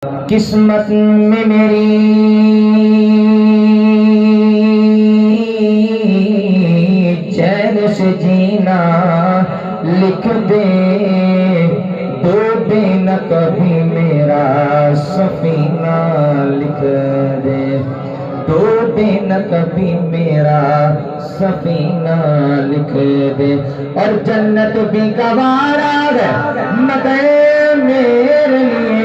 قسمت میں میری چین سے جینا لکھ دے، ڈوبے نہ کبھی میرا سفینہ لکھ دے، ڈوبے نہ کبھی میرا سفینہ لکھ دے۔ اور جنت بھی گوارا ہے مگر میرے لیے،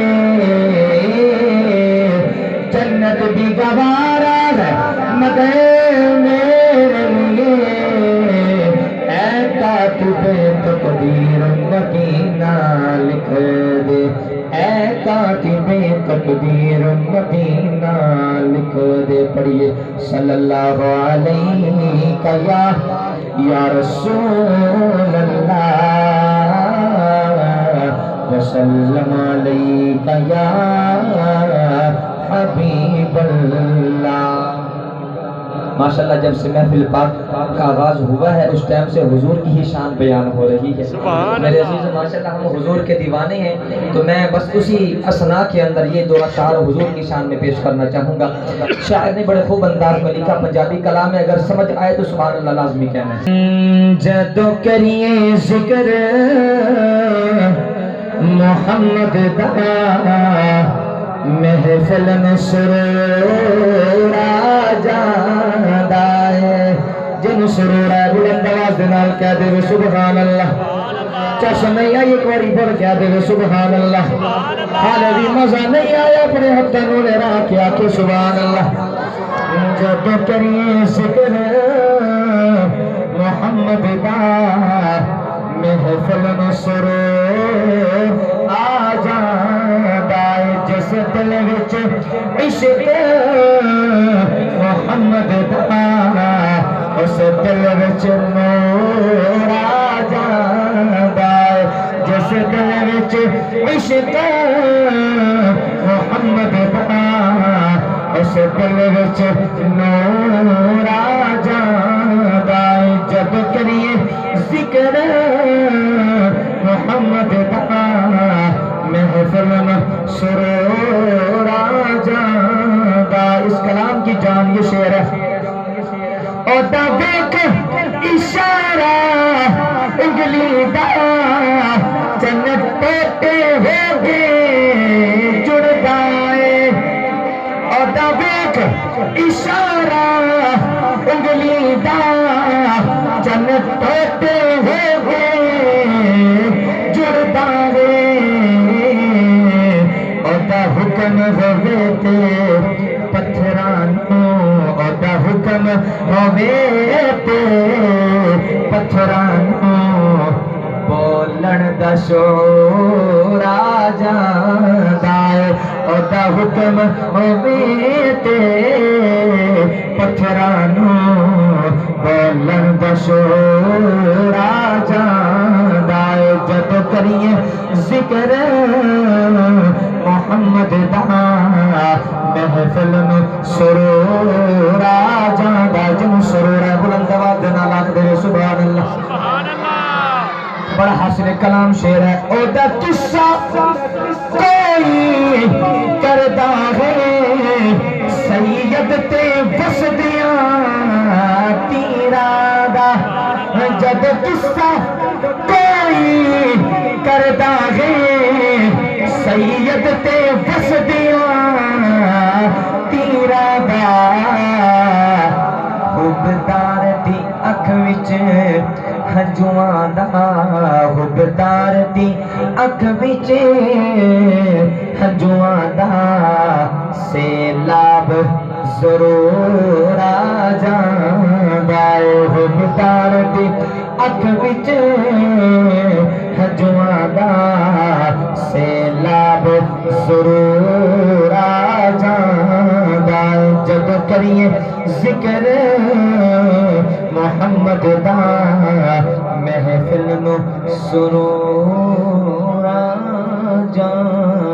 جنت بھی گوارا ہے مگر میرے لیے، اے کاتب تقدیر مدینہ لکھ دے، اے کاتب تقدیر مدینہ لکھ دے۔ پڑھیے صلی اللہ علیہ یا رسول اللہ وسلم علیک یا حبیب اللہ۔ ماشاءاللہ جب سے محفل پاک کا آغاز ہوا ہے اس ٹائم سے حضور کی ہی شان بیان ہو رہی ہے۔ میرے عزیز ماشاءاللہ ہم حضور کے دیوانے ہیں، تو میں بس اسی اثناء کے اندر یہ دو اشعار حضور کی شان میں پیش کرنا چاہوں گا۔ شاعر نے بڑے خوب انداز میں لکھا، پنجابی کلام ہے، اگر سمجھ آئے تو سبحان اللہ لازمی کہنا ہے۔ جدو کریے ذکر محمد دا، محفل میں سرور آ جاندا ہے، جن سرور ہے بلند آواز دے نال کہہ دے سبحان اللہ۔ چشم نہیں آئی ایک باری پڑھ کہہ دے سبحان اللہ۔ حالے بھی مزہ نہیں آیا اپنے ہتھوں نے راہ کیا کہ سبحان اللہ۔ جب کریے ذکر محمد دا، محفل میں سرور آ جاندا ہے، جس دل وچ عشق محمد دا، اس دل وچ نور آ جاندا ہے، جس دل وچ عشق محمد دا، اس دل وچ نور آ جاندا ہے۔ جب کریے ذکر محمد دا، محفل میں سرور آ جاندا۔ اس کلام کی جان یہ شعر ہے۔ او دا دیکھ اشارہ انگلی دا، جنت ٹوٹے ہو گئے جڑدا ہے۔ او دا دیکھ اشارہ انگلی دا، جنت ٹوٹے ہو گئے جڑدا ہے۔ حکم ہوے تے پتھرانوں، اودا حکم ہوے تے پتھرانوں، بولن دا شور آ جاندا ہے۔ اودا حکم ہوے تے پتھرانوں، بولن دا شور آ جاندا ہے۔ جب کریے ذکر محمد دا، محفل میں سرور آ جاندا۔ جن سرور ہے بلند آواز دے نال آکھ دے سبحان اللہ۔ بڑا حسن کلام شعر ہے۔ او دا قصہ کوئی کردا ہے، سید تے وسدیاں تیرا دا، جب قصہ کوئی کردا ہے، سید تے وسدیاں تیرا دا، حبدار دی اکھ وچ ہنجواں دا، حبدار دی اکھ وچ ہنجواں دا، سیلاب ضرور آ جاندا ہے۔ حبدار دی اکھ وچ ہنجواں دا، سیلاب ضرور آ جاندا ہے۔ جب کریے ذکر محمد دا، محفل میں سرور آ جاندا۔